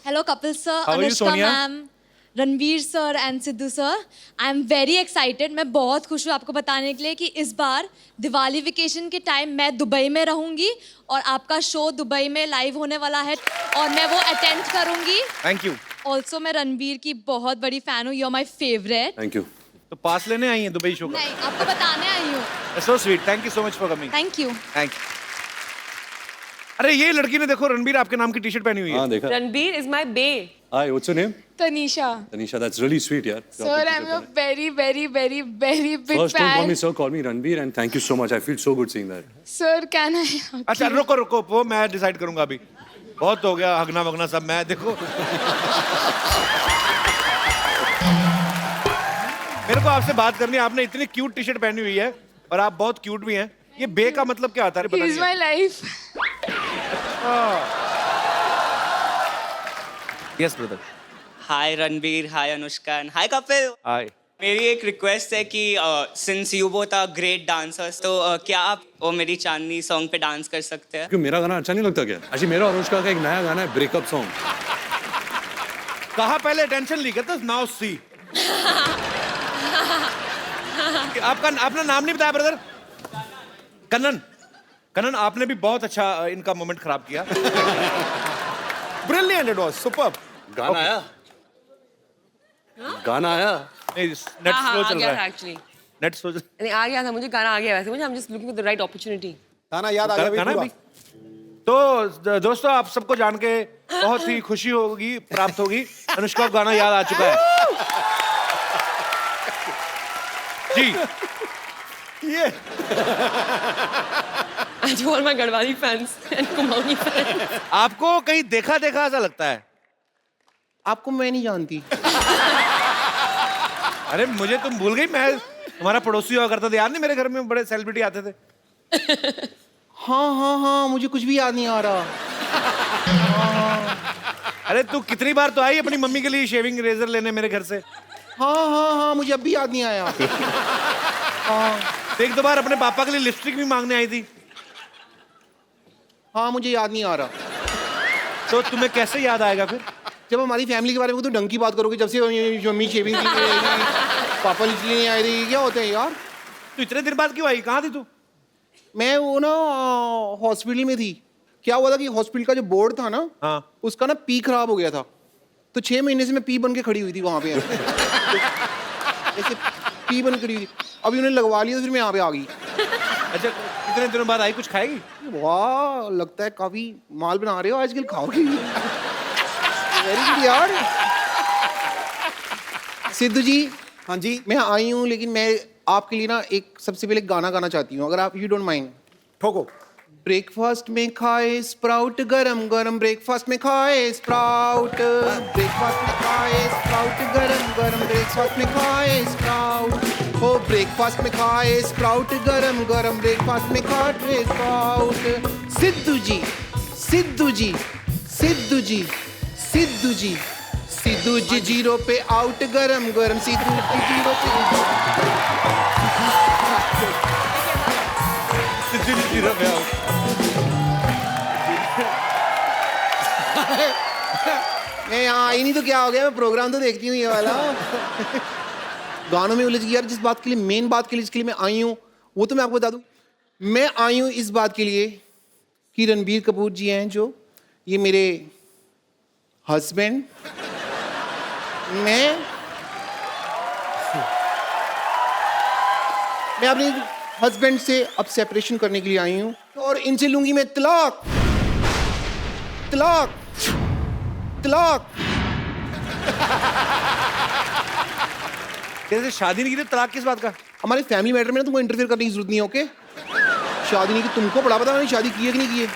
Hello, Kapil sir, How are you, Anushka Sonia? ma'am, Ranveer sir and Sidhu sir. I am very excited. मैं बहुत खुश हूँ आपको बताने के लिए कि इस बार दिवाली वेकेशन के टाइम मैं दुबई में रहूंगी और आपका शो दुबई में लाइव होने वाला है और मैं वो अटेंड करूंगी. Thank you. ऑल्सो मैं रणवीर की बहुत बड़ी फैन हूँ. You are my favourite. Thank you. तो पास लेने आई हैं दुबई शो का? नहीं, आपको बताने आई हूँ. So sweet. Thank you so much for coming. Thank you. Thank you. अरे ये लड़की ने देखो रणबीर आपके नाम की टी शर्ट पहनी हुई है. हाँ देखा. Ranbir is my bae. Hi, what's your name? Tanisha. Tanisha, that's really sweet, यार. Sir, I'm your very, very, very, very big First, don't call fan. me sir, call me Ranbir, and thank you so much. I feel so good seeing that. Sir, can I? अच्छा रुको रुको वो मैं decide करूंगा अभी. बहुत हो गया हगना वगना सब. मैं देखो मेरे को आपसे बात करनी है. आपने इतनी क्यूट टी शर्ट पहनी हुई है और आप बहुत क्यूट भी हैं. ये बे का मतलब क्या आता है? पता He's नहीं my life. Yes brother. Hi Ranbir, hi Anushka, hi Kapil. Hi. मेरी एक रिक्वेस्ट है कि since you both are great dancers तो क्या आप वो मेरी चांदनी सॉन्ग पे डांस कर सकते हैं? क्यों मेरा गाना अच्छा नहीं लगता क्या? actually मेरा और अनुष्का का एक नया गाना है ब्रेकअप सॉन्ग. कहा पहले टेंशन ली कहते नाउ सी. आपका अपना नाम नहीं बताया ब्रदर. कन्नन. कन्नन आपने भी बहुत अच्छा इनका मोमेंट खराब किया. ब्रिलियंट. It was superb. गाना आया. गाना आया. नेट स्लो आ चल गया रहा था है. actually. Net slow. नहीं आ गया था मुझे गाना आ गया वैसे मुझे I'm just looking for the right opportunity. गाना याद आ गया गाना पूरा? भी. तो दोस्तों आप सबको जान के बहुत ही खुशी होगी प्राप्त होगी. अनुष्का को गाना याद आ चुका है जी. ये To all my Garhwali fans and Kumaoni fans. आपको कहीं देखा देखा ऐसा लगता है? आपको मैं नहीं जानती. अरे मुझे तुम भूल गई. मैं तुम्हारा पड़ोसी हुआ करता था. याद नहीं मेरे घर में बड़े सेलिब्रिटी आते थे. हाँ मुझे कुछ भी याद नहीं आ रहा. अरे तू कितनी बार तो आई अपनी मम्मी के लिए शेविंग रेजर लेने मेरे घर से. हाँ मुझे अब भी याद नहीं आया. एक दो बार अपने पापा के लिए लिपस्टिक भी मांगने आई थी. हाँ मुझे याद नहीं आ रहा. तो तुम्हें कैसे याद आएगा फिर? जब हमारी फैमिली के बारे में तो ढंग की बात करोगे. जब से मम्मी शेविंग की पापा इसलिए नहीं आए थे. क्या होते हैं यार? तू इतने दिन बाद क्यों आई? कहाँ थी तू? मैं वो ना हॉस्पिटल में थी. क्या हुआ था कि हॉस्पिटल का जो बोर्ड था ना हाँ. उसका ना पी खराब हो गया था. तो 6 महीने से मैं पी बन के खड़ी हुई थी वहां पे. ऐसे पी बन खड़ी हुई थी. अभी उन्हें लगवा लिया तो फिर मैं यहाँ पे आ गई. अच्छा इतने दिनों बाद आई. कुछ खाएगी? वाह लगता है काफी माल बना रहे हो आजकल. खाओगी? वेरी गुड यार. सिद्धू जी. हाँ जी. मैं आई हूँ लेकिन मैं आपके लिए ना एक सबसे पहले गाना गाना चाहती हूँ अगर आप यू डोंट माइंड. ठोको. ब्रेकफास्ट में खाए स्प्राउट गरम गरम. ब्रेकफास्ट में खाए स्प्राउट. ब्रेकफास्ट में खाए स्प्राउट गरम गरम. ब्रेकफास्ट में खाए स्प्राउट. हो ब्रेकफास्ट में खाए स्प्राउट गरम गरम. ब्रेकफास्ट में खाए स्प्राउट. सिद्धू जी सिद्धू जी सिद्धू जी सिद्धू जी सिद्धू जी जीरो पे आउट गरम गरम. सिद्धू जी जीरो पे मैं यहाँ आई नहीं तो क्या हो गया. मैं प्रोग्राम तो देखती हूँ ये वाला. गानों में उलझ गई यार. जिस बात के लिए मेन बात के लिए जिसके लिए मैं आई हूँ वो तो मैं आपको बता दूं. मैं आई हूँ इस बात के लिए कि रणबीर कपूर जी हैं जो ये मेरे हस्बैंड. मैं अपने हस्बैंड से अब सेपरेशन करने के लिए आई हूँ और इनसे लूंगी मैं तलाक. तलाक तलाक. कैसे शादी नहीं की थी? तलाक किस बात का? हमारे फैमिली मैटर में ना तुमको इंटरफेयर करने की जरूरत नहीं है. ओके शादी नहीं की. तुमको बड़ा पता मैंने शादी की है कि नहीं की है.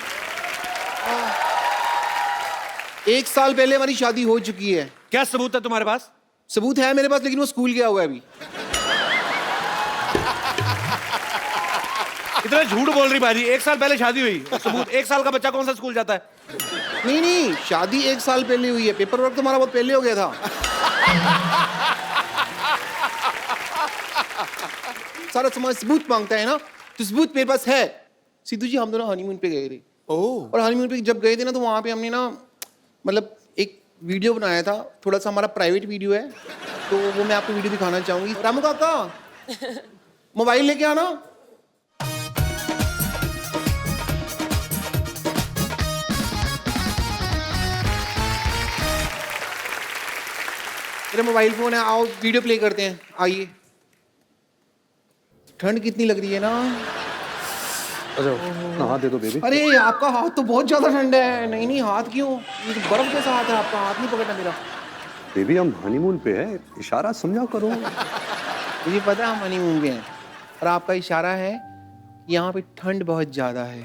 1 साल पहले हमारी शादी हो चुकी है. क्या सबूत है तुम्हारे पास? सबूत है मेरे पास लेकिन वो स्कूल गया हुआ है अभी. इतना झूठ बोल रही बाजी. 1 साल पहले शादी हुई. सबूत? 1 साल का बच्चा कौन सा स्कूल जाता है? नहीं शादी 1 साल पहले हुई है. पेपर वर्क तुम्हारा बहुत पहले हो गया था. सारा समाज सबूत मांगता है ना. तो सबूत मेरे पास है. सिद्धू जी हम दोनों हनीमून पे गए थे. और हनीमून पे जब गए थे ना तो वहां पे हमने ना मतलब एक वीडियो बनाया था, थोड़ा सा हमारा प्राइवेट वीडियो है, तो वो मैं आपको वीडियो दिखाना चाहूंगी। रामू काका, मोबाइल लेके आना। मेरा मोबाइल फोन है, आओ वीडियो प्ले करते हैं, आइए। ठंड कितनी लग रही है ना। अच्छा नहा दे दो बेबी। अरे आपका हाथ तो बहुत ज्यादा ठंडा है। नहीं नहीं, हाथ क्यों, ये तो बर्फ जैसा हाथ है आपका, हाथ नहीं पकड़ना मेरा। बेबी हम हनीमून पे है, इशारा समझा करो। मुझे पता है हम हनीमून पे हैं, और आपका इशारा है कि यहाँ पे ठंड बहुत ज्यादा है।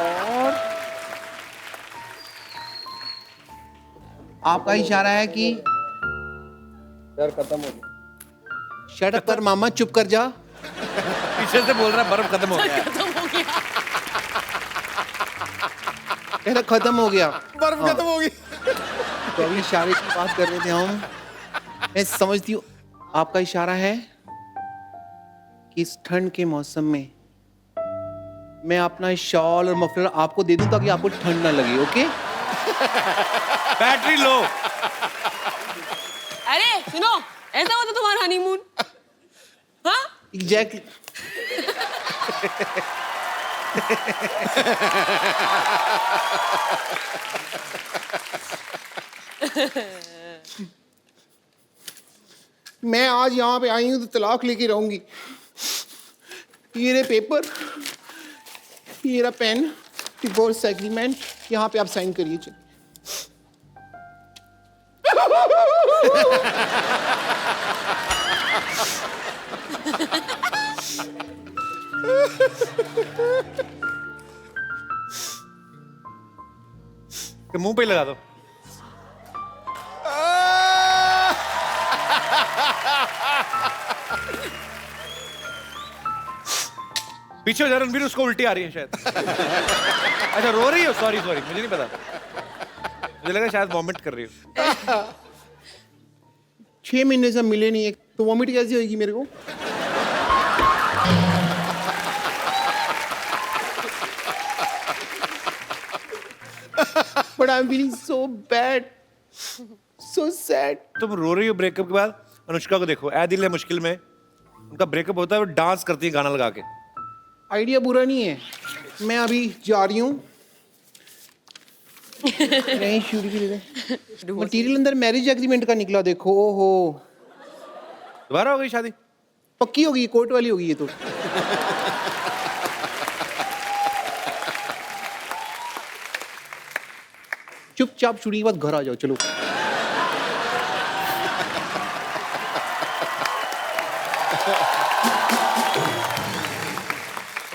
और आपका इशारा है कि डर खत्म हो गया। शट अप कर मामा, चुप कर जा। पीछे से बोल रहा है बर्फ खत्म हो गया। कहता खत्म हो गया, बर्फ खत्म हो गई। तो अभी इशारे की बात कर रहे थे हम। मैं समझती हूँ आपका इशारा है कि इस ठंड के मौसम में मैं अपना शॉल और मफलर आपको दे दूं ताकि आपको ठंड ना लगे। ओके? Battery low. अरे सुनो, ऐसा होता तुम्हारा हनीमून? हाँ? एग्जैक्टली। मैं आज यहाँ पे आई हूँ तो तलाक लेके रहूंगी। ये रहे पेपर, ये रहा पेन, डिवोर्स एग्रीमेंट, यहाँ पे आप साइन करिए। चलिए। मुंह पे लगा दो। पीछे हो जा रणवीर, उसको उल्टी आ रही है शायद। अच्छा रो रही हो? सॉरी सॉरी, मुझे नहीं पता, मुझे लगा शायद वॉमिट कर रही हो। 6 महीने से मिले नहीं, तो वॉमिट कैसी होगी मेरे को? But I'm feeling so bad, so sad. तुम रो रही हो ब्रेकअप के बाद? अनुष्का को देखो, ऐ दिल है मुश्किल में, उनका ब्रेकअप होता है, वो डांस करती है गाना लगा के। आइडिया बुरा नहीं है। मैं अभी जा रही हूँ। नहीं शूट भी दे। मटीरियल अंदर मैरिज एग्रीमेंट का निकला, देखो। ओहो, दोबारा हो गई शादी? पक्की होगी, कोर्ट वाली होगी ये तो। चुपचाप शूटिंग के बाद घर आ जाओ, चलो।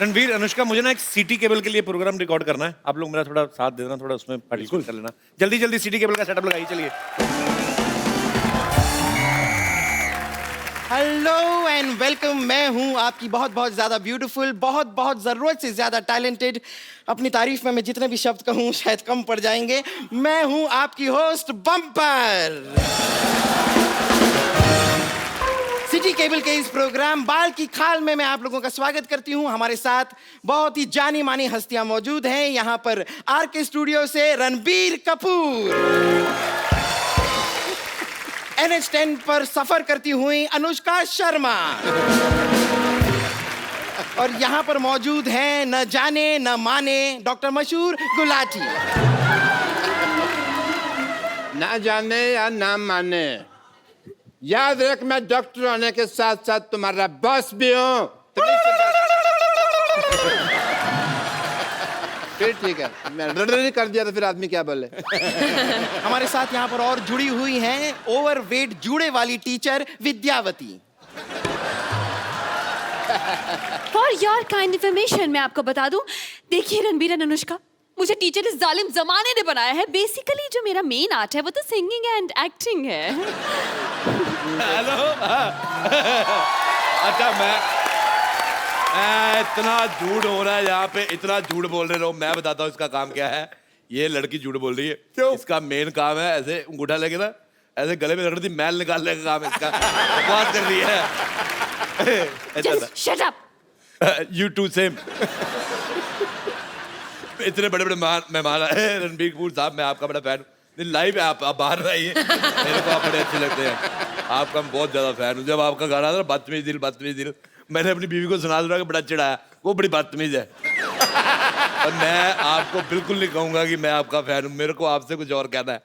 रणवीर, अनुष्का, मुझे ना एक सीटी केबल के लिए प्रोग्राम रिकॉर्ड करना है, आप लोग मेरा थोड़ा साथ दे देना, थोड़ा उसमें पार्टिसिपेट कर लेना। जल्दी जल्दी सीटी केबल का सेटअप लगाइए, चलिए। Hello and welcome. मैं हूं आपकी बहुत बहुत ज्यादा ब्यूटीफुल, बहुत बहुत जरूरत से ज्यादा टैलेंटेड। अपनी तारीफ में मैं जितने भी शब्द कहूं शायद कम पड़ जाएंगे। मैं हूं आपकी होस्ट बम्पर। सिटी केबल के इस प्रोग्राम बाल की खाल में मैं आप लोगों का स्वागत करती हूं। हमारे साथ बहुत ही जानी मानी हस्तियां मौजूद हैं। यहां पर आरके स्टूडियो से रणबीर कपूर, NH10 पर सफर करती हुई अनुष्का शर्मा, और यहां पर मौजूद हैं न जाने न माने डॉक्टर मशहूर गुलाटी। ना जाने या ना माने, याद रख मैं डॉक्टर होने के साथ साथ तुम्हारा बॉस भी हूँ। फिर ठीक है, मैं रड़ कर दिया तो फिर आदमी क्या बोले। हमारे साथ यहाँ पर और जुड़ी हुई हैं ओवरवेट जूड़े वाली teacher Vidyavati. For your kind information मैं आपको बता दूं, देखिए रणबीर एंड अनुष्का, मुझे टीचर इस जालिम जमाने ने बनाया है। बेसिकली जो मेरा मेन आर्ट है वो तो सिंगिंग एंड एक्टिंग है। हेलो। अच्छा, मैं इतना झूठ हो रहा है यहाँ पे, इतना झूठ बोल रहे हो। मैं बताता हूँ इसका काम क्या है। ये लड़की झूठ बोल रही है। क्यों? इसका मेन काम है ऐसे अंगूठा लेके ना ऐसे गले में रगड़ दी, मैल निकालने का काम है इसका। बकवास कर रही है। Just shut up. You too, same. इतने बड़े बड़े मेहमान आए रणबीर कपूर साहब, मैं आपका बड़ा फैन हूँ। लाइव है, आप बाहर रहिए, मेरे को आप बड़े अच्छे लगते हैं, आपका मैं बहुत ज्यादा फैन हूँ। जब आपका गाना था बदतमीज दिल, मैंने अपनी बीवी को सुना कि बड़ा चिढ़ाया, वो बड़ी बदतमीज है। और मैं आपको बिल्कुल नहीं कहूंगा कि मैं आपका फैन हूँ, मेरे को आपसे कुछ और कहना है,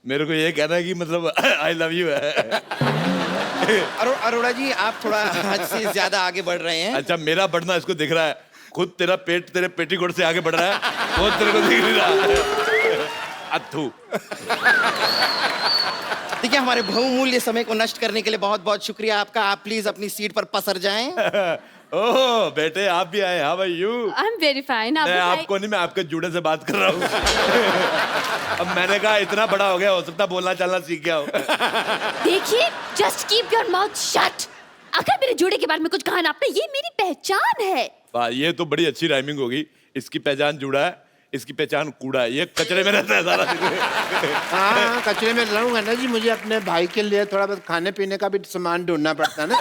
मेरे को ये कहना है कि मतलब आई लव यू है। अरोड़ा जी आप थोड़ा हद से ज्यादा आगे बढ़ रहे हैं। अच्छा, मेरा बढ़ना इसको दिख रहा है, खुद तेरा पेट तेरे पेटीकोट से आगे बढ़ रहा है, वो तेरे को दिख नहीं रहा है। अथू। देखिए, हमारे बहुमूल्य समय को नष्ट करने के लिए बहुत बहुत शुक्रिया आपका। आप प्लीज अपनी सीट पर पसर जाएं। ओह बेटे, आप भी आए। How are you? I am very fine. मैं आपको नहीं, मैं आपके जूड़े से बात कर रहा हूँ। अब मैंने कहा इतना बड़ा हो गया, हो सकता बोलना चलना सीख गया हो। देखिए, just keep your mouth shut. अगर मेरे जोड़े के बारे में कुछ कहा ना आपने, ये मेरी पहचान है। वाह, ये तो बड़ी अच्छी राइमिंग होगी। इसकी पहचान जूड़ा है, इसकी पहचान कूड़ा है, ये कचरे में रहता है सारा दिन। हाँ, कचरे में रहूंगा ना जी, मुझे अपने भाई के लिए थोड़ा बहुत खाने पीने का भी सामान ढूंढना पड़ता है ना,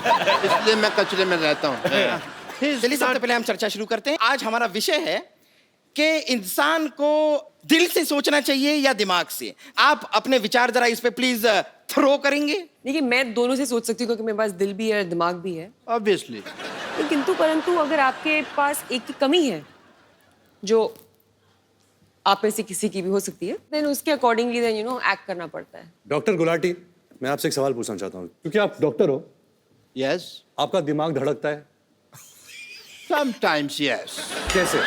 इसलिए मैं कचरे में रहता हूँ। चलिए, सबसे पहले हम चर्चा शुरू करते हैं। आज हमारा विषय है कि इंसान को दिल से सोचना चाहिए या दिमाग से। आप अपने विचार जरा इस पे प्लीज थ्रो करेंगे। देखिए, मैं दोनों से सोच सकती हूँ क्योंकि मेरे पास दिल भी है, दिमाग भी है। ऑब्वियसली। किंतु परंतु अगर आपके पास एक की कमी है, जो आप में से किसी की भी हो सकती है, देन उसके अकॉर्डिंगली देन एक्ट करना पड़ता है। डॉक्टर गुलाटी, मैं आपसे एक सवाल पूछना चाहता हूँ, क्योंकि आप डॉक्टर हो। यस। आपका दिमाग धड़कता है? Sometimes yes. कैसे?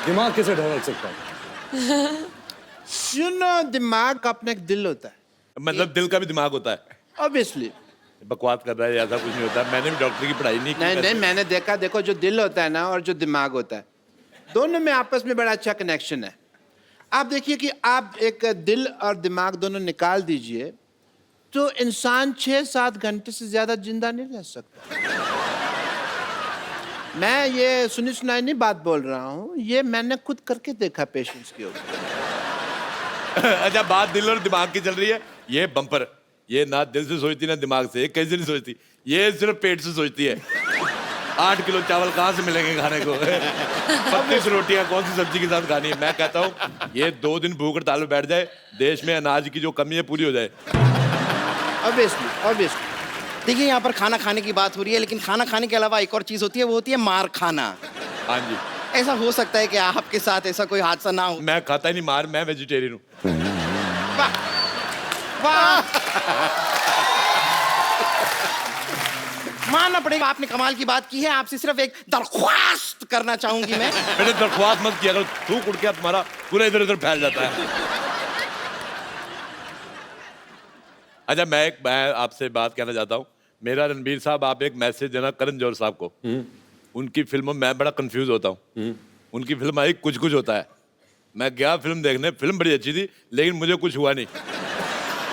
दिमाग कैसे धड़क सकता है? यू नो, दिमाग का अपना एक दिल होता है। मतलब दिल का भी दिमाग होता है? ऑब्वियसली। बकवास कर रहा है, ऐसा कुछ नहीं होता। मैंने भी डॉक्टर की पढ़ाई नहीं की। नहीं, मैंने देखा, देखो जो दिल होता है ना और जो दिमाग होता है, दोनों में आपस में बड़ा अच्छा कनेक्शन है। आप देखिए कि आप एक दिल और दिमाग दोनों निकाल दीजिए तो इंसान 6-7 घंटे से ज्यादा जिंदा नहीं रह सकता। मैं ये सुनी सुनाई नहीं बात बोल रहा हूँ, ये मैंने खुद करके देखा पेशेंट्स के ऊपर। अच्छा, बात दिल और दिमाग की चल रही है। ये बम्पर, ये ना दिल से सोचती ना दिमाग से, ये कैसे नहीं सोचती, ये सिर्फ पेट से सोचती है। 8 किलो चावल कहाँ से मिलेंगे खाने को? 32 रोटियां कौन सी सब्जी के साथ खानी है? मैं कहता हूँ ये 2 दिन भूख हड़ताल में बैठ जाए, देश में अनाज की जो कमी है पूरी हो जाए। ऑब्वियसली। देखिए, यहाँ पर खाना खाने की बात हो रही है, लेकिन खाना खाने के अलावा एक और चीज होती है, वो होती है मार खाना। हाँ जी। ऐसा हो सकता है कि आपके साथ ऐसा कोई हादसा ना हो। मैं खाता ही नहीं मार, मैं वेजिटेरियन हूँ। वाह, मानना पड़ेगा, आपने कमाल की बात की है। आपसे सिर्फ एक दरख्वास्त करना चाहूंगी मैं। मैंने दरख्वास्त मत किया करो, थूक उड़ के तुम्हारा पूरा इधर उधर फैल जाता है। अच्छा, मैं आपसे बात कहना चाहता हूँ। मेरा रणबीर साहब, आप एक मैसेज देना करण जौहर साहब को। उनकी फिल्मों में मैं बड़ा कंफ्यूज होता हूँ। उनकी फिल्म आई कुछ कुछ होता है, मैं गया फिल्म देखने, फिल्म बड़ी अच्छी थी, लेकिन मुझे कुछ हुआ नहीं।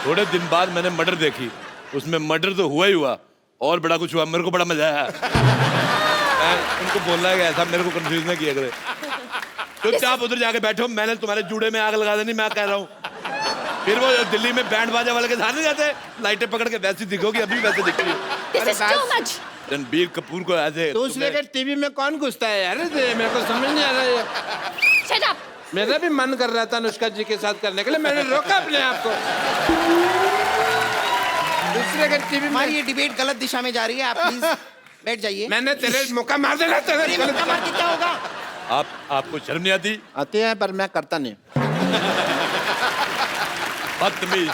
थोड़े दिन बाद मैंने मर्डर देखी, उसमें मर्डर तो हुआ ही हुआ और बड़ा कुछ हुआ, मेरे को बड़ा मजा आया। मैं उनको बोलना है कि ऐसा मेरे को कंफ्यूज ना किया करे। चुपचाप उधर जाके बैठो, मैंने तुम्हारे जूड़े में आग लगा देनी, मैं कह रहा हूँ। फिर वो दिल्ली में बैंड बाजा वाले के साथ नहीं जाते, लाइटें पकड़ के वैसी दिखोगी, अभी वैसे दिख रही है। रणबीर कपूर को ऐसे दूसरे के टीवी में कौन घुसता है यार? मेरे को समझ नहीं आ रहा है। Shut up. मेरा भी मन कर रहा था अनुष्का जी के साथ करने के लिए, मैंने रोका अपने आप को। दूसरे के टीवी में हमारी ये डिबेट गलत दिशा में जा रही है, आप प्लीज बैठ जाइए। मैंने तेरे मौका मार देना, तेरे मौका मार के क्या होगा? आपको शर्म नहीं आती? आते हैं पर मैं करता नहीं। बदतमीज,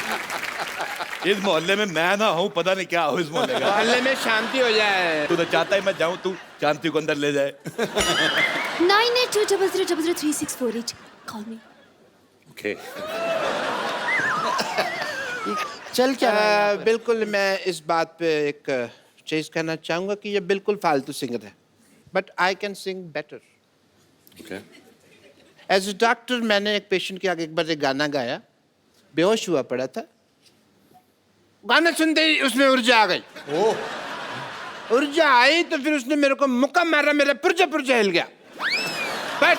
इस मोहल्ले में मैं ना हूँ, पता नहीं क्या हो इस मोहल्ले का। मोहल्ले में शांति हो जाए। तू तो चाहता है मैं जाऊँ, तू शांति को अंदर ले जाए। 9820036448 कॉल मी। ओके। चल क्या रहा है? बिल्कुल, मैं इस बात पे एक चीज कहना चाहूंगा कि ये बिल्कुल फालतू सिंगर है, but I can sing better. Okay. As a doctor मैंने एक पेशेंट के आगे एक बार एक गाना गाया, बेहोश हुआ पड़ा था। गाना सुनते ही उसमें ऊर्जा आ गई। ऊर्जा आई तो फिर उसने मेरे को मुक्का मारा, मेरा पुर्जा पुर्जा हिल गया। But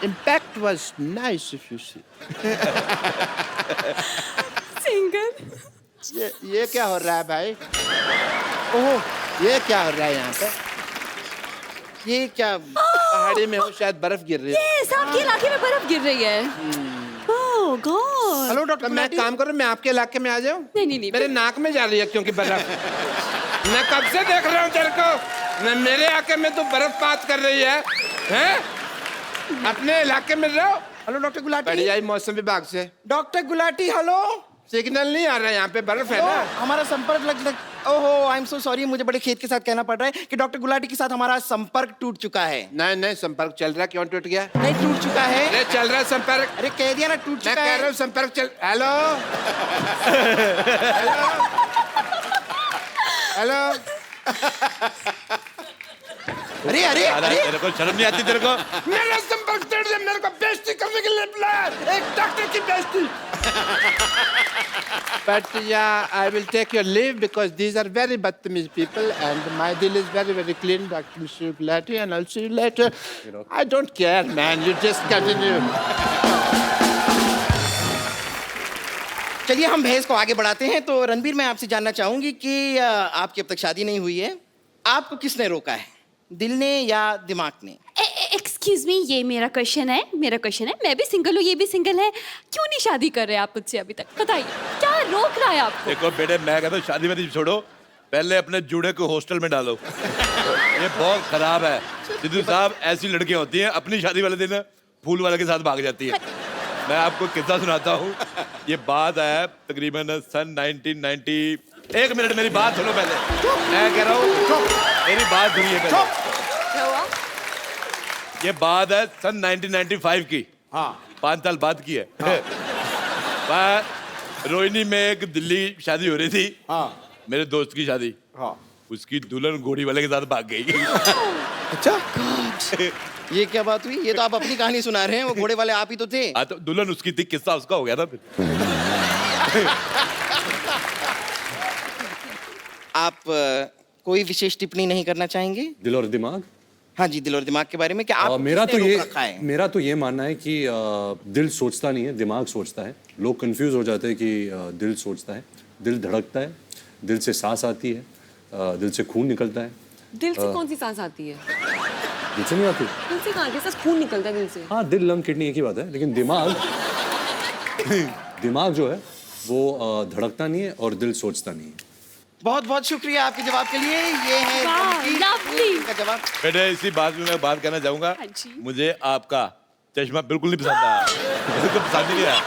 impact was nice if you see. Singer. ये क्या हो रहा है भाई? ओह, ये क्या हो रहा है यहाँ पे? ये क्या पहाड़ी में हूँ, शायद बर्फ गिर रही है। Yes, आपके इलाके में बर्फ गिर रही है। Oh God. हेलो तो डॉक्टर मैं काम करूँ, मैं आपके इलाके में आ जाऊँ? नहीं। मेरे नाक में जा रही है क्योंकि बर्फ। मैं कब से देख रहा हूँ तेरे को। मैं मेरे इलाके में तो बर्फपात कर रही है, हैं? अपने इलाके में रहो। Hello doctor Gulati. बढ़िया ही मौसम विभाग से डॉक्टर गुलाटी हेलो। सिग्नल नहीं आ रहा है, यहाँ पे बर्फ है तो ना। हमारा संपर्क लग ओहो आई एम सो सॉरी, मुझे बड़े खेद के साथ कहना पड़ रहा है कि डॉक्टर गुलाटी के साथ हमारा संपर्क टूट चुका है। नहीं, संपर्क चल रहा है। क्यों टूट गया? नहीं टूट चुका है। अरे चल रहा है संपर्क। अरे कह दिया ना टूट मैं चुका कह है। रहा हूँ संपर्क चल। Hello hello. अरे अरे अरे तेरे को शर्म नहीं आती तेरे को? मेरा संपर्क तोड़ दिया, मेरे को बेइज्जती करने के लिए बुलाया, एक डॉक्टर की बेइज्जती। But yeah, I will take your leave because these are very badtamiz people and my deal is very clean, Dr. Mr. Gulati, and I'll see you later. I don't care, man. You just continue. चलिए हम बहस को आगे बढ़ाते हैं। तो रणबीर, मैं आपसे जानना चाहूंगी कि आपकी अब तक शादी नहीं हुई है, आपको किसने रोका है, दिल ने या दिमाग ने? एक्सक्यूज मी, ये मेरा क्वेश्चन है। मैं भी सिंगल हूँ, ये भी सिंगल है। क्यों नहीं शादी कर रहे आप मुझसे अभी तक? बताइए, क्या रोक रहा है आपको? देखो बेटे, मैं कहता हूँ शादी में नहीं छोड़ो, पहले अपने जूड़े को हॉस्टल में डालो। ये बहुत खराब है सिद्धू साहब। ऐसी लड़कियां होती हैं अपनी शादी वाले दिन फूल वाले के साथ भाग जाती हैं। मैं आपको किस्सा सुनाता हूँ। ये बात है तकरीबन सन 1990। एक मिनट मेरी बात सुनो पहले। मैं कह रहा हूँ मेरी बात सुनिए पहले। क्या हुआ? ये बात है सन 1995 की। हाँ, 5 साल बाद की है। रोहिणी में एक दिल्ली शादी हो रही थी। हाँ, मेरे दोस्त की शादी। हाँ, उसकी दुल्हन घोड़ी वाले के साथ भाग गई। अच्छा ये क्या बात हुई? ये तो आप अपनी कहानी सुना रहे हैं, वो घोड़े वाले आप ही तो थे। हाँ, तो दुल्हन उसकी थी, किस्सा उसका हो गया था फिर। आप कोई विशेष टिप्पणी नहीं करना चाहेंगे? दिल और दिमाग। हाँ जी, दिल और दिमाग के बारे में क्या आप मेरा तो ये मानना है कि दिल सोचता नहीं है, दिमाग सोचता है। लोग कंफ्यूज हो जाते हैं कि दिल सोचता है, दिल धड़कता है, दिल से सांस आती है, दिल से खून निकलता है। दिल से कौन सी सांस आती है? दिल से नहीं आती? दिल से कहाँ? कैसा खून निकलता है दिल से? हाँ, दिल लंग किडनी एक ही बात है, लेकिन दिमाग जो है वो धड़कता नहीं है और दिल सोचता नहीं है। बहुत बहुत शुक्रिया आपके जवाब के लिए। ये है रणबीर का जवाब। बेटे, इसी बात में मैं बात करना चाहूंगा। हाँ जी। मुझे आपका चश्मा बिल्कुल नहीं पसंद आया। बिल्कुल पसंद ही नहीं आया।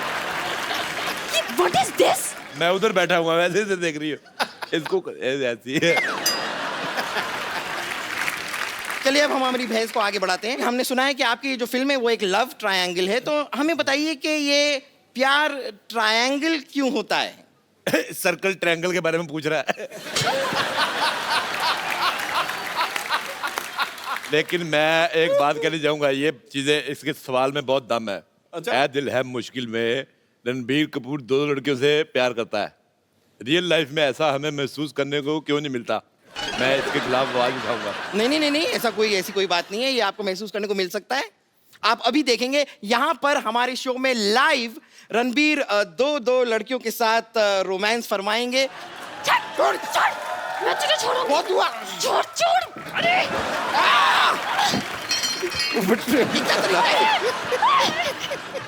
What is this? मैं उधर बैठा हुआ वैसे से देख रही हूँ इसको ऐसी है। चलिए अब हम हमारी बहस को आगे बढ़ाते हैं। हमने सुना है कि आपकी जो फिल्म है वो एक लव ट्रायंगल है, तो हमें बताइए कि ये प्यार ट्रायंगल क्यों होता है? सर्कल ट्रायंगल के बारे में पूछ रहा है। लेकिन मैं एक बात कहना चाहूंगा, ये चीजें इसके सवाल में बहुत दम है। ऐ दिल है मुश्किल में रणबीर कपूर 2 लड़कियों से प्यार करता है। रियल लाइफ में ऐसा हमें महसूस करने को क्यों नहीं मिलता? मैं इसके खिलाफ आवाज उठाऊंगा। नहीं, ऐसी कोई बात नहीं है। ये आपको महसूस करने को मिल सकता है। आप अभी देखेंगे यहाँ पर हमारे शो में लाइव रणबीर 2 लड़कियों के साथ रोमांस फरमाएंगे। छोड़, मैं तुझे छोड़ूंगा। बहुत हुआ। छोड़। अरे ये क्या तरीका है?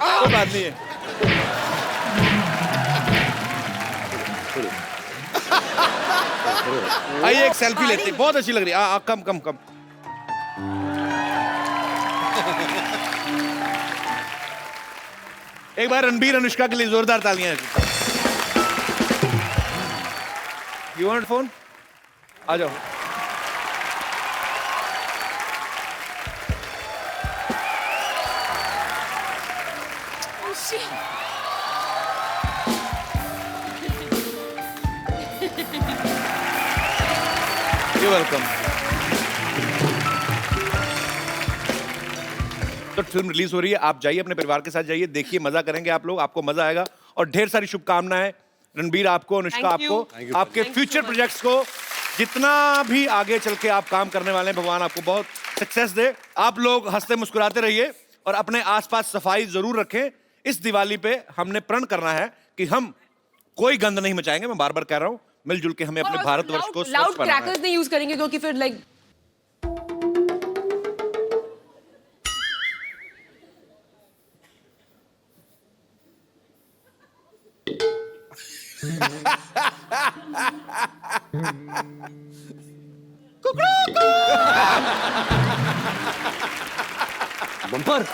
कोई बात नहीं है। आइए एक सेल्फी लेते हैं, बहुत अच्छी लग रही है। कम। एक बार रणबीर अनुष्का के लिए जोरदार तालियां। You want phone? आ जाओ। You're welcome. तो फिल्म रिलीज हो रही है, आप जाइए अपने परिवार के साथ जाइए, देखिए, मजा करेंगे आप लोग, आपको मजा आएगा। और ढेर सारी शुभकामनाएं रणबीर आपको, अनुष्का आपको, आपके फ्यूचर प्रोजेक्ट्स को, जितना भी आगे चल के आप काम करने वाले हैं, भगवान आपको बहुत सक्सेस दे। आप लोग हंसते मुस्कुराते रहिए और अपने आसपास सफाई जरूर रखें। इस दिवाली पे हमने प्रण करना है कि हम कोई गंद नहीं मचाएंगे। मैं बार बार कह रहा हूँ, मिलजुल के हमें अपने भारतवर्ष को लाउड स्वच्छ बनाना है। क्रैकर्स नहीं यूज करेंगे क्योंकि फिर like bumper.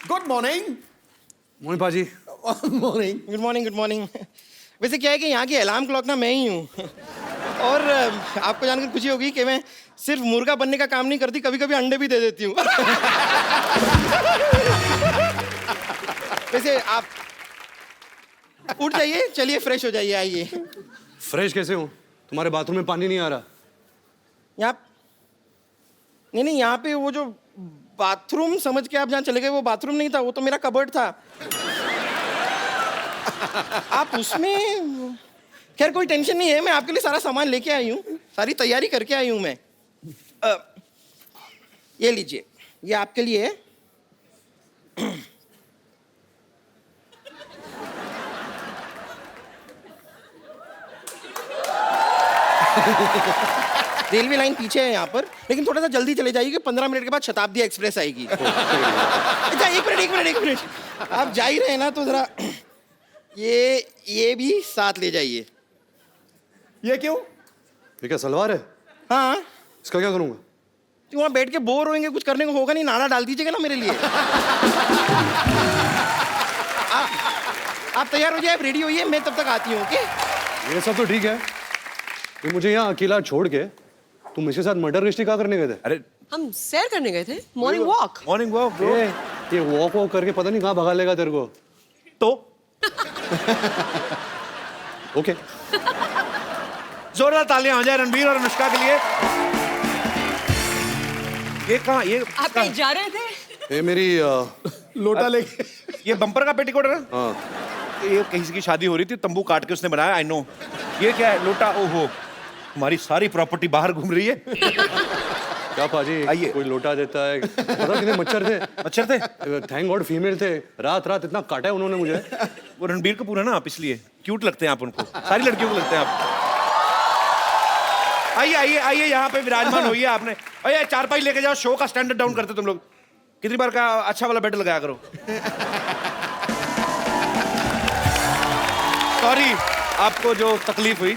Good morning. Mohan paaji. Morning. Good morning, good morning. वैसे क्या है कि यहाँ की अलार्म क्लॉक ना मैं ही हूँ। और आपको जानकर खुशी होगी कि मैं सिर्फ मुर्गा बनने का काम नहीं करती, कभी कभी अंडे भी दे देती हूँ। वैसे आप उठ जाइए, चलिए फ्रेश हो जाइए, आइए। फ्रेश कैसे हूँ? तुम्हारे बाथरूम में पानी नहीं आ रहा? यहाँ नहीं, यहाँ पे वो जो बाथरूम समझ के आप जहाँ चले गए, वो बाथरूम नहीं था, वो तो मेरा कबर्ड था। आप उसमें, खैर कोई टेंशन नहीं है, मैं आपके लिए सारा सामान लेके आई हूँ, सारी तैयारी करके आई हूँ मैं। ये लीजिए, ये आपके लिए है। रेलवे लाइन पीछे है यहाँ पर, लेकिन थोड़ा सा जल्दी चले जाइए, 15 मिनट के बाद शताब्दी एक्सप्रेस आएगी। अच्छा एक मिनट, आप जा ही रहे हैं ना, तो जरा ये भी साथ ले जाइए। ये क्यों? ये क्या सलवार है? हाँ। इसका क्या करूंगा? तो वहाँ बैठ के बोर होंगे, कुछ करने को होगा नहीं, नारा डाल दीजिएगा ना मेरे लिए। आप तैयार हो जाए, आप रेडी होइए, मैं तब तक आती हूँ। ओके? ये सब तो ठीक है, तो मुझे यहाँ अकेला छोड़ के तुम इसके साथ मर्डर मिस्ट्री क्या करने गए थे? अरे हम सैर करने गए थे, morning walk. Morning walk bro. ये वॉक करके पता नहीं कहाँ भगा लेगा तेरे को। तो ओके। जोरदार तालियां हो जाए रणबीर और अनुष्का के लिए। ये कहाँ, ये आप कहीं जा रहे थे? ये मेरी लोटा लेके, ये बम्पर का पेटीकोट है ना? हाँ। ये कहीं की शादी हो रही थी, तंबू काट के उसने बनाया। I know. ये क्या है? लोटा। ओहो, हमारी सारी प्रॉपर्टी बाहर घूम रही है। क्या पाजी, आइए। कोई लोटा देता है? पता कितने मच्छर थे? मच्छर थे? थैंक गॉड फीमेल थे। रात रात इतना काटा है उन्होंने मुझे। वो रणबीर कपूर है ना आप, इसलिए क्यूट लगते हैं आप उनको, सारी लड़कियों को लगते हैं आप। आइए आइए आइए, यहाँ पे विराजमान होइए। आपने अरे चारपाई लेके जाओ, शो का स्टैंडर्ड डाउन करते तुम लोग। कितनी बार का अच्छा वाला बेड लगाया करो। सॉरी आपको जो तकलीफ हुई,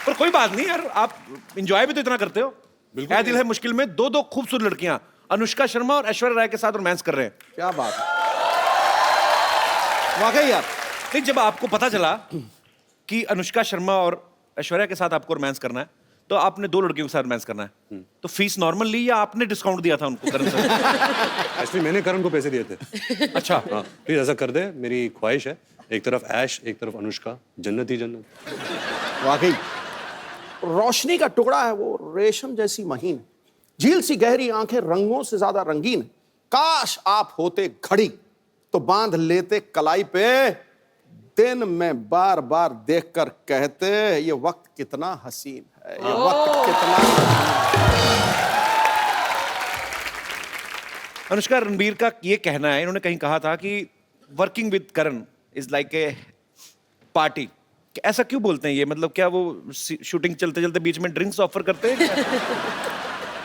पर कोई बात नहीं यार, आप एंजॉय भी तो इतना करते हो। ऐ दिल है मुश्किल में दो खूबसूरत लड़कियां अनुष्का शर्मा और ऐश्वर्या राय के साथ रोमांस कर रहे हैं। क्या बात है, वाकई यार। नहीं, जब आपको पता चला कि अनुष्का शर्मा और ऐश्वर्या के साथ आपको रोमांस करना है, तो आपने दो लड़कियों के साथ रोमांस करना है, तो फीस नॉर्मल ली या आपने डिस्काउंट दिया था उनको? करण सर एक्चुअली मैंने करण को पैसे दिए थे। अच्छा। हाँ, प्लीज ऐसा कर दे, मेरी ख्वाहिश है। एक तरफ ऐश, एक तरफ अनुष्का, जन्नत ही जन्नत। वाकई रोशनी का टुकड़ा है वो, रेशम जैसी महीन, झील सी गहरी आंखें, रंगों से ज्यादा रंगीन। काश आप होते घड़ी तो बांध लेते कलाई पे, दिन में बार बार देखकर कहते ये वक्त कितना हसीन है, ये वक्त कितना हसीन। अनुष्का, रणबीर का ये कहना है, इन्होंने कहीं कहा था कि working with Karan is like a party. ऐसा क्यों बोलते हैं ये? मतलब क्या वो शूटिंग चलते चलते बीच में ड्रिंक्स ऑफर करते हैं?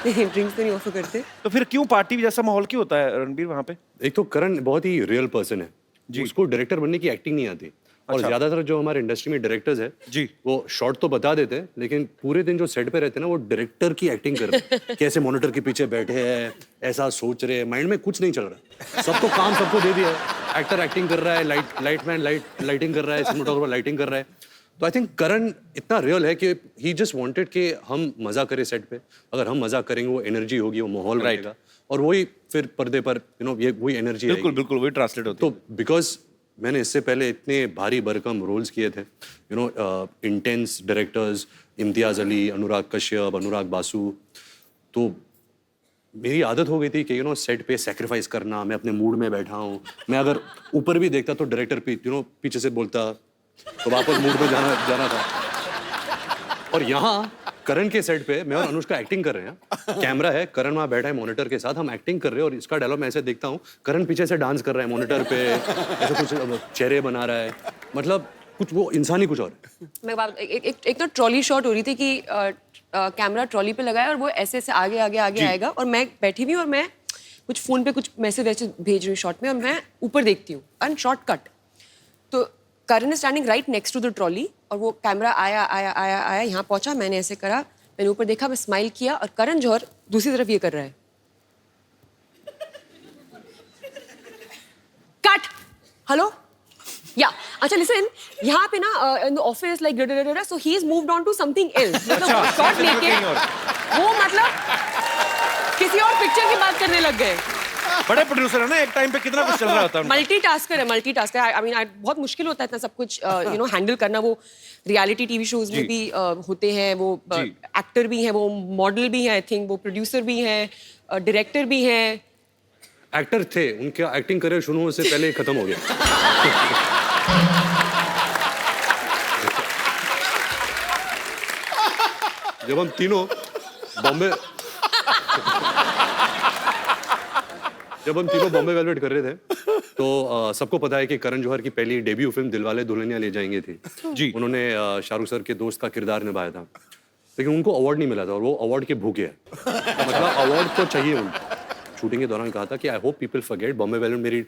नहीं, ड्रिंक्स तो नहीं ऑफर करते। तो फिर क्यों पार्टी जैसा माहौल क्यों होता है रणबीर वहां पे? एक तो करण बहुत ही रियल पर्सन है जी, उसको डायरेक्टर बनने की एक्टिंग नहीं आती। और अच्छा। ज्यादातर जो हमारे इंडस्ट्री में डायरेक्टर्स है जी, वो शॉर्ट तो बता देते हैं, लेकिन पूरे दिन जो सेट पे रहते हैं ना, वो डायरेक्टर की एक्टिंग कर रहे हैं। कैसे मॉनिटर के पीछे बैठे हैं, ऐसा सोच रहे हैं, माइंड में कुछ नहीं चल रहा। सबको काम सबको दे दिया है। एक्टर एक्टिंग कर रहा है, लाइटमैन लाइटिंग कर रहा है, सिनेमेटोग्राफर लाइटिंग कर रहा है। तो आई थिंक करण इतना रियल है कि ही जस्ट वांटेड कि हम मजा करें सेट पे। अगर हम मजा करेंगे, वो एनर्जी होगी, वो माहौल रहेगा, और वही फिर पर्दे पर ये वही एनर्जी। बिल्कुल बिल्कुल वही ट्रांसलेट होती है। तो बिकॉज मैंने इससे पहले इतने भारी भरकम रोल्स किए थे, इंटेंस डायरेक्टर्स, इम्तियाज अली, अनुराग कश्यप, अनुराग बासु, तो मेरी आदत हो गई थी कि सेट पे सेक्रीफाइस करना। मैं अपने मूड में बैठा हूँ, मैं अगर ऊपर भी देखता तो डायरेक्टर पीछे से बोलता, तो वापस मूड में जाना था। और यहाँ करण के सेट पे मैं और अनुष्का एक्टिंग कर रहे हैं, कैमरा है, करण वहाँ बैठा है मॉनिटर के साथ, हम एक्टिंग कर रहे हैं। और इसका डायलॉग मैं ऐसे देखता हूँ, करण पीछे से डांस कर रहा है मॉनिटर पे, ऐसे कुछ चेहरे बना रहा है। मतलब कुछ वो इंसानी कुछ और है। मैं बात एक तो ट्रॉली शॉट हो रही थी कि कैमरा ट्रॉली पे लगाया और वो ऐसे ऐसे आगे आगे आगे आएगा और मैं बैठी हुई और मैं कुछ फ़ोन पे कुछ मैसेज वैसे भेज रही हूँ शॉट में और मैं ऊपर देखती हूँ एंड शॉर्ट कट तो Karan is standing right next to the trolley और वो कैमरा आया आया आया आया यहाँ पहुँचा, मैंने ऐसे करा, मैंने ऊपर देखा, मैं स्माइल किया और करण जौहर दूसरी तरफ ये कर रहा है। कट। हेलो या अच्छा लिसन, यहाँ पे ना in the office like so he is moved on to something else, मतलब शॉट लेके वो मतलब किसी और पिक्चर की बात करने लग गए। बड़े प्रोड्यूसर है ना, एक टाइम पे कितना कुछ चल रहा होता है। मल्टीटास्कर है। आई मीन बहुत मुश्किल होता है इतना सब कुछ हैंडल करना। वो रियलिटी टीवी शोज में भी होते हैं, वो एक्टर भी हैं, वो मॉडल भी हैं, आई थिंक वो प्रोड्यूसर भी हैं, डायरेक्टर भी हैं। एक्टर थे, उनका एक्टिंग करियर शुरू होने से पहले खत्म हो गया। जब हम तीनों बॉम्बे वेलवेट कर रहे थे तो सबको पता है कि करण जौहर की पहली डेब्यू फिल्म दिलवाले दुल्हनिया ले जाएंगे थी जी। उन्होंने शाहरुख सर के दोस्त का किरदार निभाया था, लेकिन उनको अवार्ड नहीं मिला था और वो अवार्ड के भूखे हैं। मतलब अवार्ड तो चाहिए उनको। शूटिंग के दौरान कहा था कि I hope people forget Bombay velvet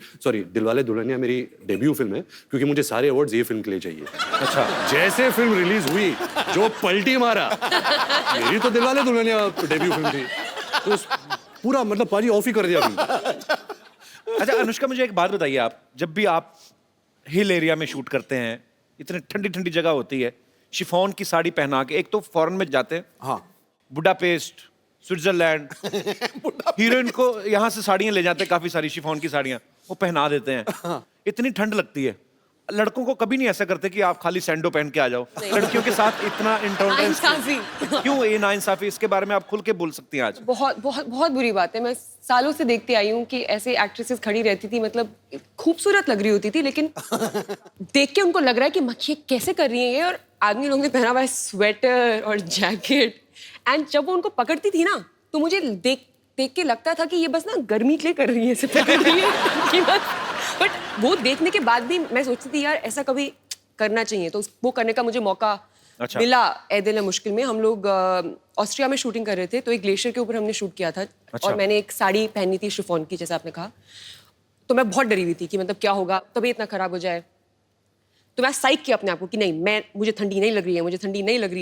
Dilwale Dulhania मेरी डेब्यू फिल्म है, क्योंकि मुझे सारे अवार्ड्स ये फिल्म के लिए चाहिए। अच्छा, जैसे फिल्म रिलीज हुई जो पलटी मारा, मेरी तो दिलवाले दुल्हनिया डेब्यू फिल्म थी, तो पूरा मतलब पाजी ऑफ ही कर दिया फिल्म। अच्छा अनुष्का, मुझे एक बात बताइए, आप जब भी आप हिल एरिया में शूट करते हैं, इतनी ठंडी ठंडी जगह होती है, शिफॉन की साड़ी पहना के, एक तो फॉरेन में जाते हैं, हाँ, बुडापेस्ट, स्विट्जरलैंड, हीरोइन को यहाँ से साड़ियाँ ले जाते हैं, काफी सारी शिफॉन की साड़ियाँ, वो पहना देते हैं। हाँ। इतनी ठंड लगती है, लड़कों को कभी नहीं ऐसा करते कि आप खाली सैंडो पहन के आ जाओ। लड़कियों के साथ इतना इंटॉलरेंस क्यों? ये नाइंसाफी, इसके बारे में आप खुल के बोल सकती हैं आज। बहुत बहुत बहुत बुरी बात है। मैं सालों से देखती आई हूँ कि ऐसे एक्ट्रेसेस खड़ी रहती थी, मतलब खूबसूरत लग रही होती थी, लेकिन देख के उनको लग रहा है कि मक्खी कैसे कर रही है ये, और आदमी लोगों ने पहना हुआ है स्वेटर और जैकेट, एंड जब वो उनको पकड़ती थी ना तो मुझे देख के लगता था कि ये बस ना गर्मी के लिए कर रही है, ऐसे पकड़ रही है। बट वो देखने के बाद भी मैं सोचती थी यार ऐसा कभी करना चाहिए, तो वो करने का मुझे मौका मिला। ए दिल है मुश्किल में हम लोग ऑस्ट्रिया में शूटिंग कर रहे थे, तो एक ग्लेशियर के ऊपर हमने शूट किया था। और मैंने एक साड़ी पहनी थी शिफॉन की, जैसे आपने कहा, तो मैं बहुत डरी हुई थी कि मतलब क्या होगा, तबीयत इतना खराब हो जाए। तो मैं साइक किया अपने आप को कि नहीं, मुझे ठंडी नहीं लग रही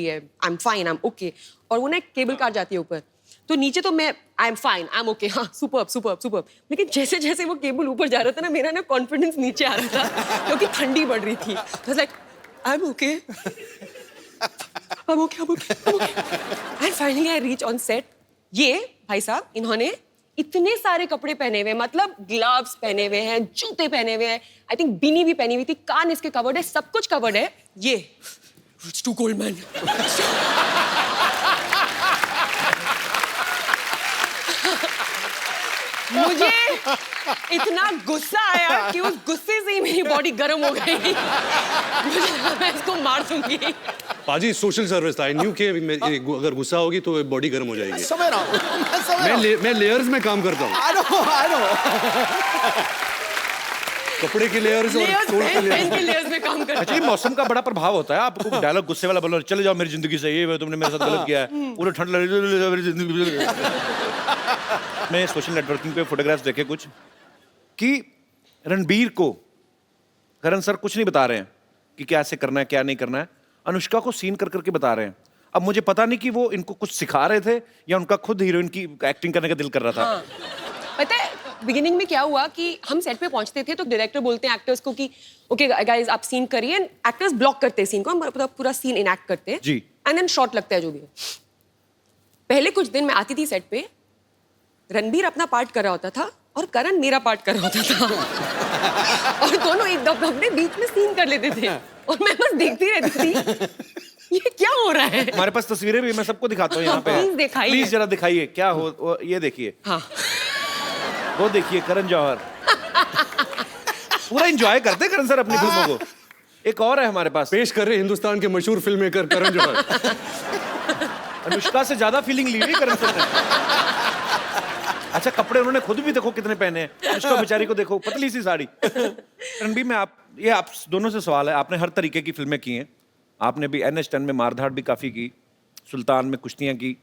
है, I am fine, I am okay. और वो ना एक केबल कार जाती है ऊपर, तो नीचे तो मैं I am fine, I am okay, हाँ सुपर्ब। लेकिन जैसे जैसे वो केबल ऊपर जा रहा था ना, मेरा ना कॉन्फिडेंस नीचे आ रहा था क्योंकि ठंडी बढ़ रही थी। Like I am okay, and finally I reach on set. ये भाई साहब इन्होंने इतने सारे कपड़े पहने हुए, मतलब ग्लव्स पहने हुए हैं, जूते पहने हुए हैं, आई थिंक बीनी भी पहनी हुई थी, कान इसके कवर्ड है, सब कुछ कवर्ड है। ये इट्स टू कोल्ड मैन। मुझे इतना गुस्सा आया कि उस गुस्से से ही मेरी बॉडी गर्म हो गई। मुझे लगा मैं इसको मार दूंगी। पाजी सोशल सर्विस था, आई न्यू कि अगर गुस्सा होगी तो बॉडी गर्म हो जाएगी। समझ रहा हूँ, मैं लेयर्स में काम करता हूँ। I know. कपड़े के लेयर्स और के लेयर्स में काम करता। अच्छा, ये मौसम का बड़ा प्रभाव होता है। आपको डायलॉग गुस्से वाला बोलो, चले जाओ मेरी जिंदगी से, ये तुमने मेरे साथ गलत किया है, पूरा ठंड लग रही है मेरी जिंदगी। मैं सोशल नेटवर्किंग पे फोटोग्राफ्स देखे कुछ कि रणबीर को करण सर कुछ नहीं बता रहे हैं कि क्या ऐसे करना है क्या नहीं करना है, अनुष्का को सीन कर करके बता रहे हैं। अब मुझे पता नहीं कि वो इनको कुछ सिखा रहे थे या उनका खुद हीरोइन की एक्टिंग करने का दिल कर रहा था। हाँ। पता है बिगिनिंग में क्या हुआ कि हम सेट पे पहुंचते थे तो डायरेक्टर बोलते हैं एक्टर्स को कि ओके गाइस आप सीन करिए, एक्टर्स ब्लॉक करते हैं सीन को, हम पूरा सीन इनएक्ट करते हैं जी, एंड देन शॉट लगता है जो भी है। पहले कुछ दिन मैं आती थी सेट पे, रणबीर अपना पार्ट कर रहा होता था और करण मेरा पार्ट कर रहा होता था और दोनों एक अपने बीच में सीन कर लेते थे और मैं बस देखती रहती थी ये क्या हो रहा है। हमारे पास तस्वीरें भी, मैं सबको दिखाता हूँ यहाँ पे, प्लीज दिखाइए, प्लीज जरा दिखाइए क्या हो। ये देखिए, हाँ वो देखिए करण जौहर पूरा एंजॉय करते करण सर अपनी फिल्मों को। एक और है हमारे पास, पेश कर रहे हिंदुस्तान के मशहूर फिल्म मेकर करण जौहर। अनुष्का से ज्यादा फीलिंग ली हुई करण सर ने। अच्छा कपड़े उन्होंने खुद भी देखो कितने पहने हैं, उसको बेचारी को देखो पतली सी साड़ी। रणबीर में आप दोनों से सवाल है, आपने हर तरीके की फिल्में की हैं, आपने भी NH10 में मारधाड़ भी काफ़ी की, सुल्तान में कुश्तियाँ की,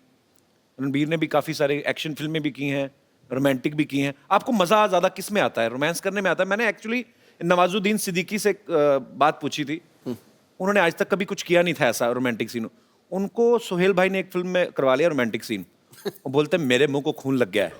रणबीर ने भी काफ़ी सारे एक्शन फिल्में भी की हैं, रोमांटिक भी की हैं। आपको मज़ा ज़्यादा किस में आता है, रोमांस करने में आता है? मैंने एक्चुअली नवाजुद्दीन सिद्दीकी से बात पूछी थी, उन्होंने आज तक कभी कुछ किया नहीं था ऐसा रोमांटिक सीन। उनको सोहेल भाई ने एक फिल्म में करवा लिया रोमांटिक सीन, वो बोलते हैं मेरे मुंह को खून लग गया है।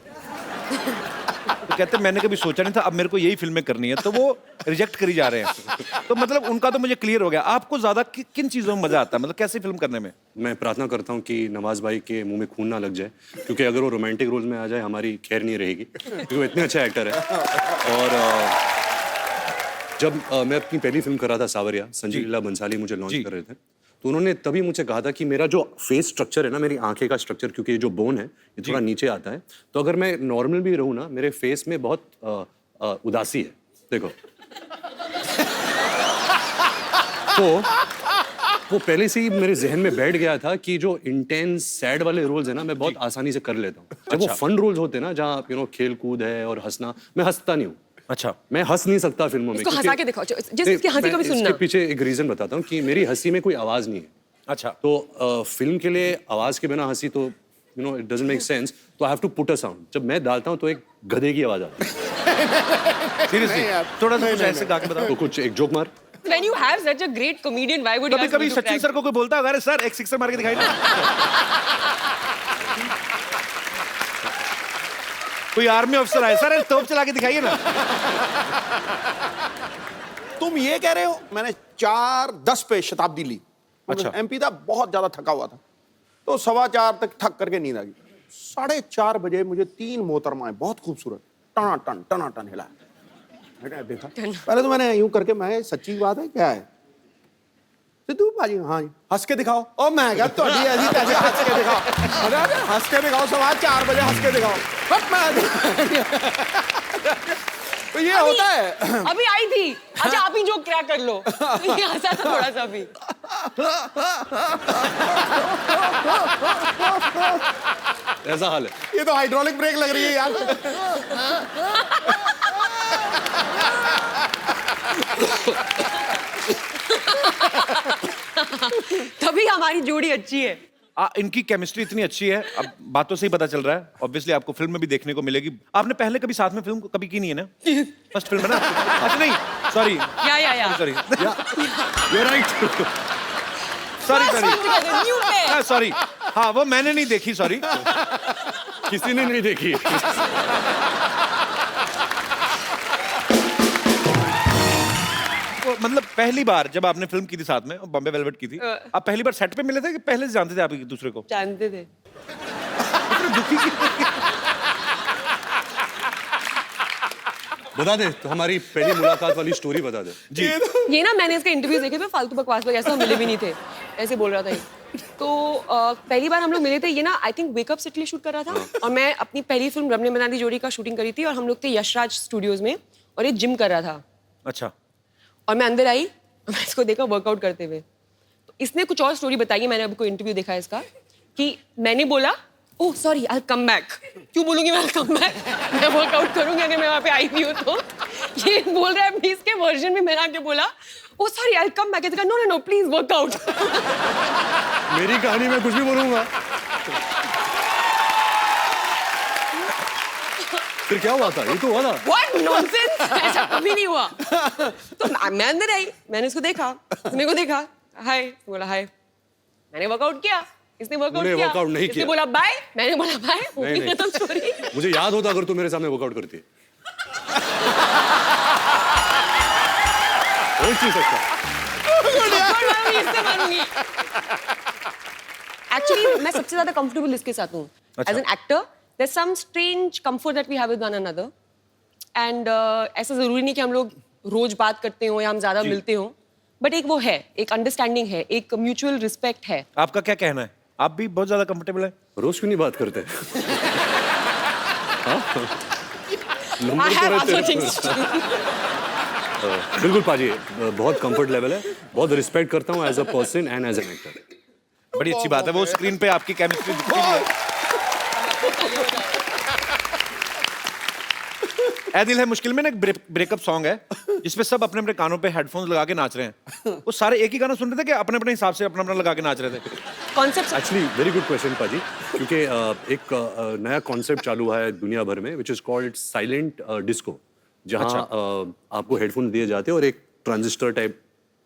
तो कहते मैंने कभी सोचा नहीं था, अब मेरे को यही फिल्में करनी है, तो वो रिजेक्ट करी जा रहे हैं। तो मतलब उनका तो मुझे क्लियर हो गया। आपको ज्यादा किन चीजों में मजा आता है, मतलब कैसी फिल्म करने में? मैं प्रार्थना करता हूँ कि नवाज भाई के मुंह में खून ना लग जाए, क्योंकि अगर वो रोमांटिक रोल में आ जाए हमारी खैर नहीं रहेगी, क्योंकि वो इतने अच्छा एक्टर है। और जब मैं अपनी पहली फिल्म कर रहा था सावरिया, संजय लीला बंसाली मुझे लॉन्च कर रहे थे, तो उन्होंने तभी मुझे कहा था कि मेरा जो फेस स्ट्रक्चर है ना, मेरी आंखें का स्ट्रक्चर, क्योंकि ये जो बोन है ये थोड़ा नीचे आता है, तो अगर मैं नॉर्मल भी रहूँ ना, मेरे फेस में बहुत उदासी है, देखो। तो वो पहले से ही मेरे जहन में बैठ गया था कि जो इंटेंस सैड वाले रोल्स है ना, मैं बहुत आसानी से कर लेता हूँ। जब वो फन रोल्स होते हैं ना, जहाँ खेल कूद है और हंसना, मैं हंसता नहीं हूँ। अच्छा, मैं हंस नहीं सकता फिल्मों में। इसको हंसा के दिखाओ, जिसकी हंसी को भी सुनना। इसके पीछे एक रीजन बताता हूँ कि मेरी हंसी में कोई आवाज नहीं है। अच्छा, तो फिल्म के लिए आवाज के बिना हंसी तो इट डजंट मेक सेंस, तो I have to put a sound. जब मैं डालता हूँ तो एक गधे की आवाज आती है। सीरियसली थोड़ा सा कुछ ऐसे गा के बताओ। तो कुछ एक जोक मार। When you have such a great comedian, why would you ask me कभी to सचिन crack? सर को कोई बोलता है अरे सर एक सिक्सर मार के दिखाई ना। कोई आर्मी ऑफिसर आए, सर तोप चला के दिखाइए ना। तुम ये कह रहे हो मैंने 4:10 पे शताब्दी ली। अच्छा। MP था, बहुत ज्यादा थका हुआ था, तो 4:15 तक थक करके नींद आ गई। 4:30 बजे मुझे 3 मोहतरमाएं बहुत खूबसूरत टनाटन हिला। मैंने देखा, पहले तो मैंने यूं करके, मैं सच्ची बात है क्या है सिद्धू भाजी? हाँ जी। हंस के दिखाओ। ओ मैं क्या तो ऐसी तैसी हंस के दिखाओ। अरे हंस के दिखाओ, 4:15 बजे हंस के दिखाओ। बट मैं तो ये होता है। अभी आई थी, अच्छा आप ही जो क्रैक कर लो। ये हंसा था थोड़ा सा अभी। ऐसा हाल है। ये तो हाइड्रोलिक ब्रेक लग रही है यार। तभी हमारी जोड़ी अच्छी है। इनकी केमिस्ट्री इतनी अच्छी है, अब बातों से ही पता चल रहा है। ऑब्वियसली आपको फिल्म में भी देखने को मिलेगी। आपने पहले कभी साथ में फिल्म कभी की नहीं है ना? फर्स्ट फिल्म है ना? अच्छा नहीं, sorry sorry You're right. Sorry, हाँ वो मैंने नहीं देखी, सॉरी। किसी ने नहीं देखी। मतलब पहली बार जब आपने फिल्म की थी साथ में, बॉम्बे वेलवेट की थी, आप पहली बार सेट पे मिले थे कि पहले से जानते थे आप एक दूसरे को? जानते थे। बता दे तो हमारी पहली मुलाकात वाली स्टोरी बता दे। जी। ये ना मैंने इसके इंटरव्यू देखे थे, फालतू बकवास लोग ऐसा मिले भी नहीं थे, ऐसे बोल रहा था ये। तो पहली बार हम लोग मिले थे, ये ना I think wake up city shoot कर रहा था, और मैं अपनी पहली फिल्म रब ने बना दी जोड़ी का शूटिंग करी थी, और हम लोग थे यशराज स्टूडियोज में, और ये जिम कर रहा था। अच्छा। और मैं अंदर आई, मैं इसको देखा वर्कआउट करते हुए, तो इसने कुछ और स्टोरी बताई है, मैंने अभी कोई इंटरव्यू देखा है इसका, कि मैंने बोला oh sorry I come back. क्यों बोलूंगी मैं कम बैक? मैं वर्कआउट करूंगी अगर मैं वहां पे आई भी हूँ तो। ये बोल रहा है अभी इसके वर्जन में, मैंने आके बोला oh sorry I come back. No no no please workout. मेरी कहानी में कुछ भी बोलूंगा। फिर क्या हुआ था? ये तो हुआ था। What nonsense! ऐसा कभी नहीं हुआ। तो मैं अंदर आई, मैंने इसको देखा, मेरे को देखा, हाय, बोला हाय, मैंने वर्कआउट किया, इसने वर्कआउट किया, वर्कआउट नहीं इसने किया। बोला बाय, मैंने बोला बाय, नहीं, नहीं। खत्म स्टोरी। मुझे याद होता अगर तू मेरे सामने वर्कआउट करती। हो नहीं सकता। इससे मारूंगी। Actually, मैं सबसे ज्यादा कंफर्टेबल इसके साथ हूँ। As an actor, there's some strange comfort that we have with one another. And ऐसा जरूरी नहीं कि हम लोग रोज बात करते हो या हम ज्यादा मिलते हो, बट एक वो है, एक अंडरस्टैंडिंग है, एक म्यूचुअल रिस्पेक्ट है। आपका क्या कहना है? आप भी बहुत ज्यादा कंफर्टेबल है? रोज क्यों नहीं बात करते? I have other things to do. बिल्कुल पाजी, बहुत कंफर्ट लेवल है, बहुत रिस्पेक्ट करता हूँ as a person and as an actor. बड़ी अच्छी बात है, वो स्क्रीन पे आपकी केमिस्ट्री दिखती है। ऐ दिल है मुश्किल में ना एक ब्रेकअप सॉन्ग है जिसपे सब अपने अपने कानों पे हेडफोन्स लगा के नाच रहे हैं। वो सारे एक ही गाना सुन रहे थे कि अपने अपने हिसाब से अपना अपना लगा के नाच रहे थे? Concept actually very good question पाजी, क्योंकि एक नया कॉन्सेप्ट चालू हुआ है दुनिया भर में which is called silent disco, जहाँ आपको हेडफोन दिए जाते हैं और एक ट्रांजिस्टर टाइप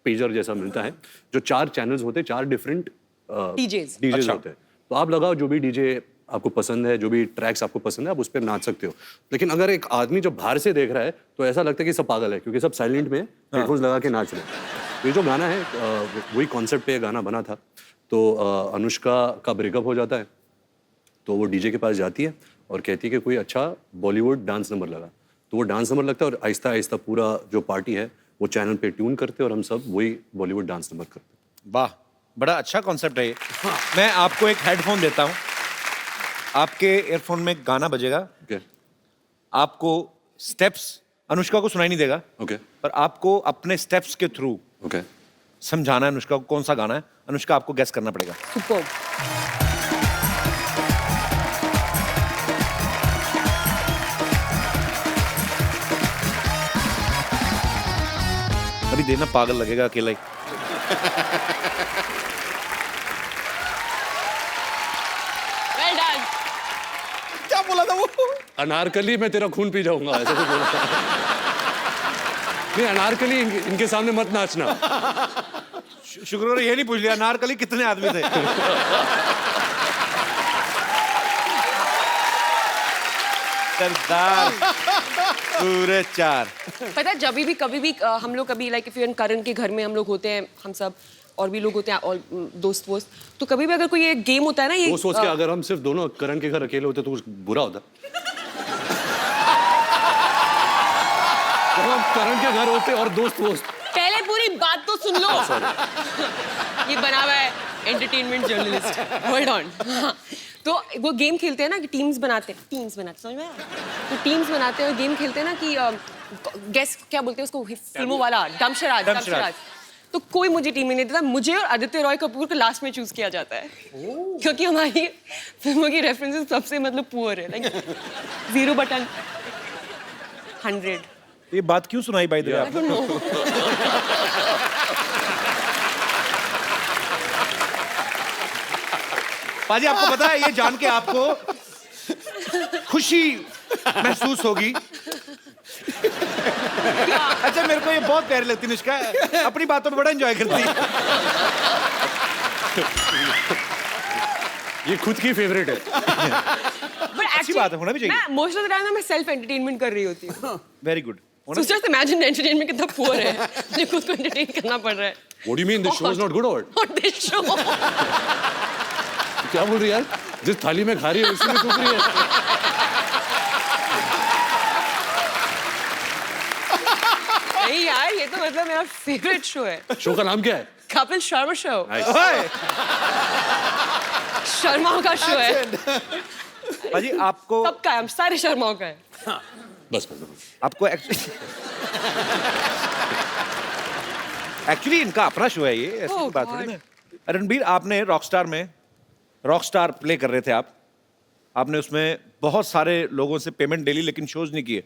पेजर जैसा मिलता है जो 4 चैनल्स होते हैं, 4 डिफरेंट डीजेस डीजेस होते हैं। तो आप लगाओ जो भी डीजे आपको पसंद है, जो भी ट्रैक्स आपको पसंद है, आप उस पर नाच सकते हो। लेकिन अगर एक आदमी जब बाहर से देख रहा है तो ऐसा लगता है कि सब पागल है, क्योंकि सब साइलेंट में हेडफोन्स लगा के नाच रहे हैं। तो ये जो गाना है वही कॉन्सेप्ट पे ये गाना बना था। तो अनुष्का का ब्रेकअप हो जाता है, तो वो डीजे के पास जाती है और कहती है कि कोई अच्छा बॉलीवुड डांस नंबर लगा। तो वो डांस नंबर लगता है और आहिस्ता आहिस्ता पूरा जो पार्टी है वो चैनल पे ट्यून करते हैं और हम सब वही बॉलीवुड डांस नंबर करते हैं। वाह, बड़ा अच्छा कॉन्सेप्ट है ये। मैं आपको एक हेडफोन देता हूँ, आपके ईयरफोन में गाना बजेगा। ओके, आपको स्टेप्स अनुष्का को सुनाई नहीं देगा, ओके, पर आपको अपने स्टेप्स के थ्रू ओके, समझाना है अनुष्का को कौन सा गाना है। अनुष्का आपको गेस करना पड़ेगा। सुपर। अभी देना पागल लगेगा अकेला ही। Well done. क्या बोला था वो? अनारकली मैं तेरा खून पी जाऊंगा, ऐसा कुछ बोला था। नहीं, अनारकली इनके सामने मत नाचना। शुक्र ये नहीं पूछ लिया अनारकली कितने आदमी थे। सरदार पूरे 4। पता है जब भी कभी भी हम लोग कभी लाइक इफ करण के घर में हम लोग होते हैं, हम सब और भी लोग होते हैं और दोस्त वोस्त, तो कभी भी अगर कोई ये गेम होता है ना, ये वो सोच के अगर हम सिर्फ दोनों करण के घर अकेले होते तो कुछ बुरा होता। तो हम करण के घर होते और दोस्त वोस्त। पहले पूरी बात तो सुन लो। ये बना हुआ है एंटरटेनमेंट जर्नलिस्ट, होल्ड ऑन। तो वो गेम खेलते हैं ना कि टीम्स बनाते हैं, समझ में आया? तो टीम्स बनाते हैं और गेम खेलते हैं ना कि गेस क्या बोलते हैं उसको, फिल्मों वाला डमशराज। तो कोई मुझे टीम में नहीं देता, मुझे और आदित्य रॉय कपूर को लास्ट में चूज किया जाता है, क्योंकि हमारी फिल्मों की रेफरेंसेस सबसे मतलब पुअर है, लाइक 0/100। ये बात क्यों सुनाई by the way? I don't know. पाजी आपको पता है ये जान के आपको खुशी महसूस होगी। अच्छा, मेरे को ये बहुत प्यारी लगती है अनुष्का, अपनी बातों में बड़ा एंजॉय करती है। ये खुद की फेवरेट है। अच्छी बात है, होना भी चाहिए। मैं मोस्ट ऑफ द टाइम मैं सेल्फ एंटरटेनमेंट कर रही होती हूँ। Very good. So just imagine entertainment कितना पुअर है, मुझे खुद को एंटरटेन करना पड़ रहा है। What do you mean this show is not good or what? Not this show. क्या बोल रही है यार? जिस थाली में खा रही है उसी में थूक रही है। नहीं यार, ये तो मतलब मेरा फेवरेट शो है। शो का नाम क्या है? कपिल शर्मा शो। Nice. शर्माओं का शो है। पाजी आपको सबका है, हम सारे शर्माओं का है। बस आपको एक्चुअली इनका अपना शो है ये, ऐसी Oh कोई बात God. थोड़ी ना। रणबीर, आपने रॉकस्टार में रॉकस्टार प्ले कर रहे थे आपने उसमें बहुत सारे लोगों से पेमेंट ले ली लेकिन शोज नहीं किए।